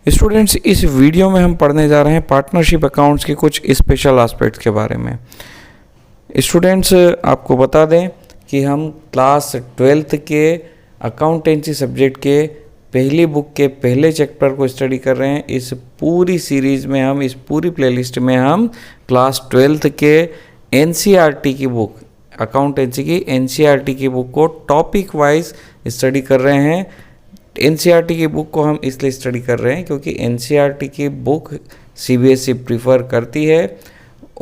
Students, इस video में हम पढ़ने जा रहे हैं पार्टनरशिप अकाउंट्स के कुछ स्पेशल एस्पेक्ट्स के बारे में। स्टूडेंट्स, आपको बता दें कि हम क्लास 12th के अकाउंटेंसी सब्जेक्ट के पहली बुक के पहले चैप्टर को स्टडी कर रहे हैं। इस पूरी सीरीज़ में हम, इस पूरी प्लेलिस्ट में हम क्लास 12th के NCERT की बुक, अकाउंटेंसी की NCERT की बुक को टॉपिक वाइज स्टडी कर रहे हैं। NCERT की बुक को हम इसलिए स्टडी कर रहे हैं क्योंकि NCERT की बुक CBSE प्रीफर करती है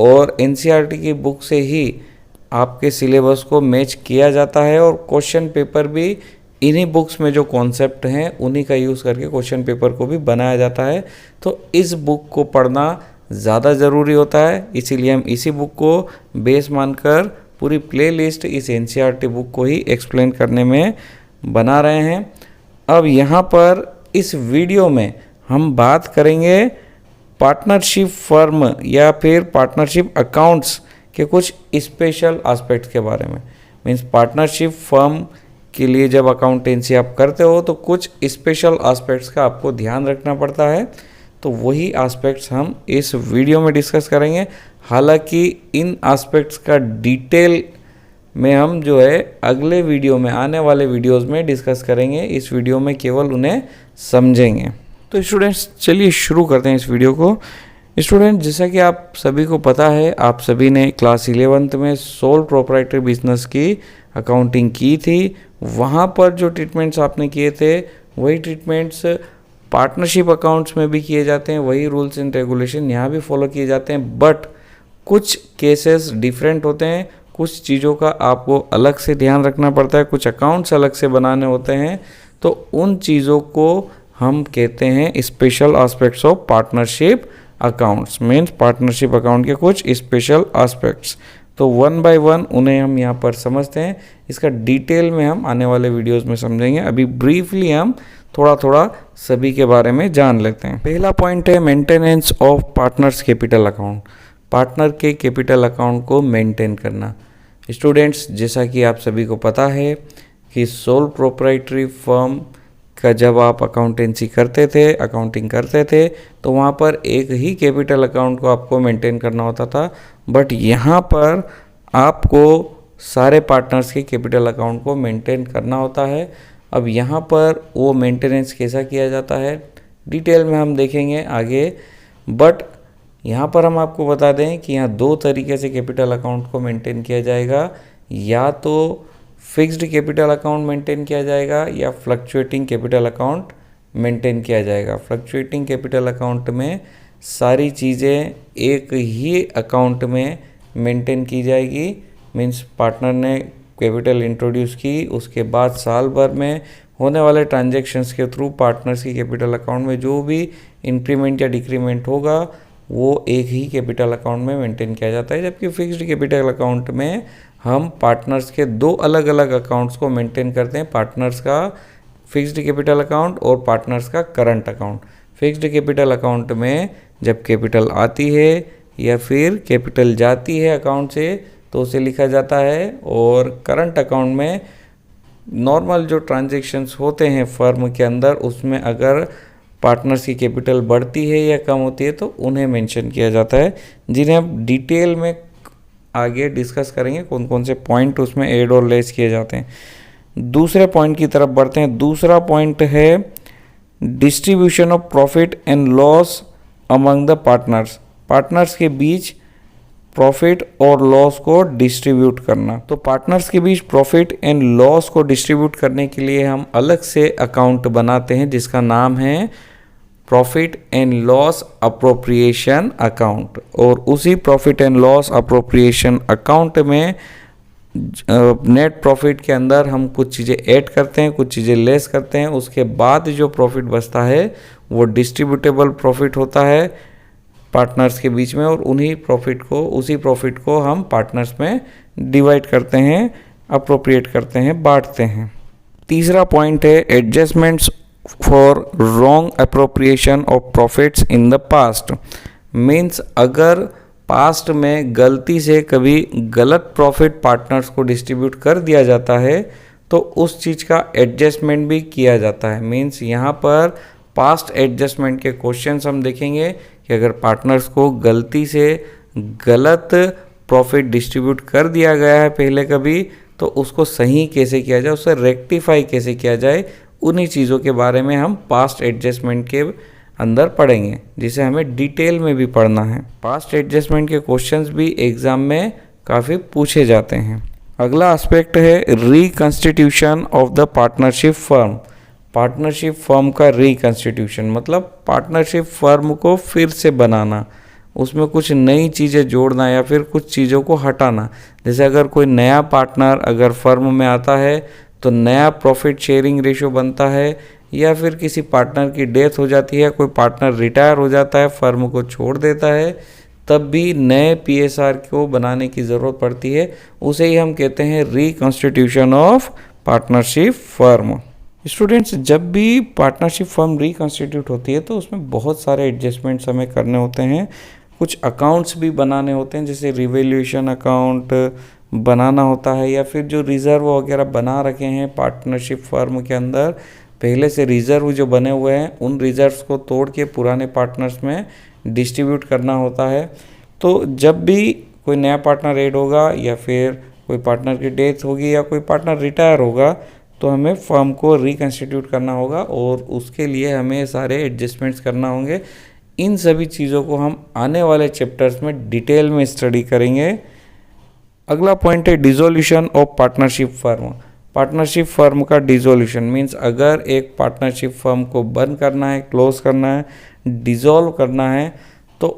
और NCERT की बुक से ही आपके सिलेबस को मैच किया जाता है और क्वेश्चन पेपर भी इन्हीं बुक्स में जो कॉन्सेप्ट हैं उन्हीं का यूज़ करके क्वेश्चन पेपर को भी बनाया जाता है। तो इस बुक को पढ़ना ज़्यादा ज़रूरी होता है, इसीलिए हम इसी बुक को बेस मानकर पूरी प्लेलिस्ट इस NCERT बुक को ही एक्सप्लेन करने में बना रहे हैं। अब यहाँ पर इस वीडियो में हम बात करेंगे पार्टनरशिप फर्म या फिर पार्टनरशिप अकाउंट्स के कुछ स्पेशल एस्पेक्ट्स के बारे में। मीन्स पार्टनरशिप फर्म के लिए जब अकाउंटेंसी आप करते हो तो कुछ स्पेशल एस्पेक्ट्स का आपको ध्यान रखना पड़ता है, तो वही एस्पेक्ट्स हम इस वीडियो में डिस्कस करेंगे। हालांकि इन एस्पेक्ट्स का डिटेल में हम जो है अगले वीडियो में, आने वाले वीडियोस में डिस्कस करेंगे। इस वीडियो में केवल उन्हें समझेंगे। तो स्टूडेंट्स, चलिए शुरू करते हैं इस वीडियो को। स्टूडेंट, जैसा कि आप सभी को पता है, आप सभी ने क्लास 11th में सोल प्रोप्राइटरी बिजनेस की अकाउंटिंग की थी। वहाँ पर जो ट्रीटमेंट्स आपने किए थे वही ट्रीटमेंट्स पार्टनरशिप अकाउंट्स में भी किए जाते हैं, वही रूल्स एंड रेगुलेशन यहाँ भी फॉलो किए जाते हैं। बट कुछ केसेस डिफरेंट होते हैं, कुछ चीज़ों का आपको अलग से ध्यान रखना पड़ता है, कुछ अकाउंट्स अलग से बनाने होते हैं। तो उन चीज़ों को हम कहते हैं special aspects of partnership accounts. Means partnership account के कुछ स्पेशल एस्पेक्ट्स। तो वन बाय वन उन्हें हम यहाँ पर समझते हैं। इसका डिटेल में हम आने वाले वीडियोस में समझेंगे। अभी ब्रीफली हम थोड़ा थोड़ा सभी के बारे में जान लेते हैं। पहला पॉइंट है maintenance of partners capital account. Partner के कैपिटल अकाउंट को मेंटेन करना। स्टूडेंट्स, जैसा कि आप सभी को पता है कि सोल प्रोप्राइटरी फर्म का जब आप अकाउंटेंसी करते थे, अकाउंटिंग करते थे, तो वहाँ पर एक ही कैपिटल अकाउंट को आपको मेंटेन करना होता था। बट यहाँ पर आपको सारे पार्टनर्स के कैपिटल अकाउंट को मेंटेन करना होता है। अब यहाँ पर वो मेंटेनेंस कैसा किया जाता है डिटेल में हम देखेंगे आगे। बट यहाँ पर हम आपको बता दें कि यहाँ दो तरीके से कैपिटल अकाउंट को मेंटेन किया जाएगा। या तो फिक्स्ड कैपिटल अकाउंट मेंटेन किया जाएगा या फ्लक्चुएटिंग कैपिटल अकाउंट मेंटेन किया जाएगा। फ्लक्चुएटिंग कैपिटल अकाउंट में सारी चीज़ें एक ही अकाउंट में मेंटेन की जाएगी। मीन्स पार्टनर ने कैपिटल इंट्रोड्यूस की, उसके बाद साल भर में होने वाले ट्रांजैक्शंस के थ्रू पार्टनर्स की कैपिटल अकाउंट में जो भी इंक्रीमेंट या डिक्रीमेंट होगा वो एक ही कैपिटल अकाउंट में मेंटेन किया जाता है। जबकि फिक्स्ड कैपिटल अकाउंट में हम पार्टनर्स के दो अलग अलग अकाउंट्स को मेंटेन करते हैं, पार्टनर्स का फिक्स्ड कैपिटल अकाउंट और पार्टनर्स का current account. Fixed capital account में जब कैपिटल आती है या फिर कैपिटल जाती है अकाउंट से तो उसे लिखा जाता है, और करंट अकाउंट में नॉर्मल जो ट्रांजेक्शन्स होते हैं फर्म के अंदर उसमें अगर पार्टनर्स की कैपिटल बढ़ती है या कम होती है तो उन्हें मेंशन किया जाता है, जिन्हें हम डिटेल में आगे डिस्कस करेंगे कौन कौन से पॉइंट उसमें ऐड और लेस किए जाते हैं। दूसरे पॉइंट की तरफ बढ़ते हैं। दूसरा पॉइंट है distribution of profit and loss among the partners. Partners के बीच प्रॉफिट और लॉस को डिस्ट्रीब्यूट करना। तो पार्टनर्स के बीच प्रॉफिट एंड लॉस को डिस्ट्रीब्यूट करने के लिए हम अलग से अकाउंट बनाते हैं जिसका नाम है profit and loss appropriation account. और उसी profit and loss appropriation account में नेट प्रॉफिट के अंदर हम कुछ चीज़ें ऐड करते हैं, कुछ चीज़ें लेस करते हैं। उसके बाद जो प्रॉफिट बचता है वो डिस्ट्रीब्यूटेबल प्रॉफिट होता है पार्टनर्स के बीच में, और उसी प्रॉफिट को हम पार्टनर्स में डिवाइड करते हैं, अप्रोप्रिएट करते हैं, बांटते हैं। तीसरा पॉइंट है adjustments for wrong appropriation of profits in the past. Means अगर पास्ट में गलती से कभी गलत प्रॉफिट पार्टनर्स को डिस्ट्रीब्यूट कर दिया जाता है तो उस चीज़ का एडजस्टमेंट भी किया जाता है। मीन्स यहाँ पर पास्ट एडजस्टमेंट के क्वेश्चंस हम देखेंगे कि अगर पार्टनर्स को गलती से गलत प्रॉफिट डिस्ट्रीब्यूट कर दिया गया है पहले कभी, तो उसको सही कैसे किया जाए, उसे रेक्टिफाई कैसे किया जाए, उन्हीं चीज़ों के बारे में हम पास्ट एडजस्टमेंट के अंदर पढ़ेंगे, जिसे हमें डिटेल में भी पढ़ना है। पास्ट एडजस्टमेंट के क्वेश्चंस भी एग्ज़ाम में काफ़ी पूछे जाते हैं। अगला एस्पेक्ट है reconstitution of the partnership firm. Partnership firm का रिकंस्टिट्यूशन मतलब पार्टनरशिप फर्म को फिर से बनाना, उसमें कुछ नई चीज़ें जोड़ना या फिर कुछ चीज़ों को हटाना। जैसे अगर कोई नया पार्टनर अगर फर्म में आता है तो नया प्रॉफिट शेयरिंग रेशियो बनता है, या फिर किसी पार्टनर की डेथ हो जाती है, कोई पार्टनर रिटायर हो जाता है, फर्म को छोड़ देता है, तब भी नए PSR को बनाने की ज़रूरत पड़ती है। उसे ही हम कहते हैं reconstitution of partnership firm. Students, जब भी पार्टनरशिप फर्म रिकॉन्स्टिट्यूट होती है तो उसमें बहुत सारे एडजस्टमेंट्स हमें करने होते हैं। कुछ अकाउंट्स भी बनाने होते हैं, जैसे रिवैल्यूएशन अकाउंट बनाना होता है, या फिर जो रिज़र्व वगैरह बना रखे हैं पार्टनरशिप फर्म के अंदर, पहले से रिज़र्व जो बने हुए हैं उन रिज़र्व्स को तोड़ के पुराने पार्टनर्स में डिस्ट्रीब्यूट करना होता है। तो जब भी कोई नया पार्टनर ऐड होगा या फिर कोई पार्टनर की डेथ होगी या कोई पार्टनर रिटायर होगा, तो हमें फर्म को रिकंस्टिट्यूट करना होगा और उसके लिए हमें सारे एडजस्टमेंट्स करना होंगे। इन सभी चीज़ों को हम आने वाले चैप्टर्स में डिटेल में स्टडी करेंगे। अगला पॉइंट है dissolution of partnership firm. Partnership firm का डिसोल्यूशन मीन्स अगर एक पार्टनरशिप फर्म को बंद करना है, क्लोज करना है, डिसॉल्व करना है, तो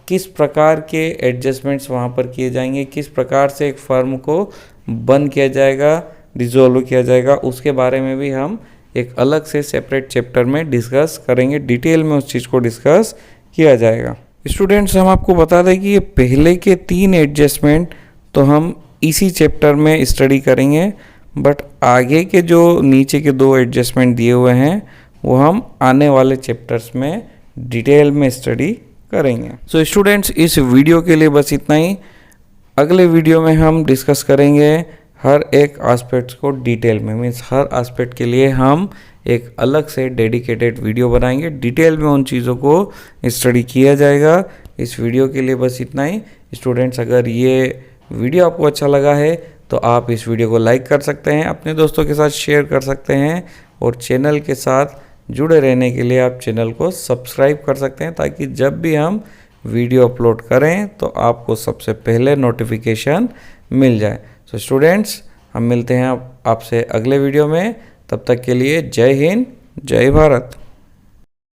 किस प्रकार के एडजस्टमेंट्स वहाँ पर किए जाएंगे, किस प्रकार से एक फर्म को बंद किया जाएगा, डिसॉल्व किया जाएगा, उसके बारे में भी हम एक अलग से सेपरेट चैप्टर में डिस्कस करेंगे। डिटेल में उस चीज़ को डिस्कस किया जाएगा। स्टूडेंट्स, हम आपको बता दें कि ये पहले के 3 एडजस्टमेंट तो हम इसी चैप्टर में स्टडी करेंगे, बट आगे के जो नीचे के 2 एडजस्टमेंट दिए हुए हैं वो हम आने वाले चैप्टर्स में डिटेल में स्टडी करेंगे। सो स्टूडेंट्स, इस वीडियो के लिए बस इतना ही। अगले वीडियो में हम डिस्कस करेंगे हर एक एस्पेक्ट को डिटेल में, मीन्स हर एस्पेक्ट के लिए हम एक अलग से डेडिकेटेड वीडियो बनाएंगे, डिटेल में उन चीज़ों को स्टडी किया जाएगा। इस वीडियो के लिए बस इतना ही। स्टूडेंट्स, अगर ये वीडियो आपको अच्छा लगा है तो आप इस वीडियो को लाइक कर सकते हैं, अपने दोस्तों के साथ शेयर कर सकते हैं, और चैनल के साथ जुड़े रहने के लिए आप चैनल को सब्सक्राइब कर सकते हैं, ताकि जब भी हम वीडियो अपलोड करें तो आपको सबसे पहले नोटिफिकेशन मिल जाए। सो स्टूडेंट्स, हम मिलते हैं आपसे अगले वीडियो में। तब तक के लिए जय हिंद, जय भारत।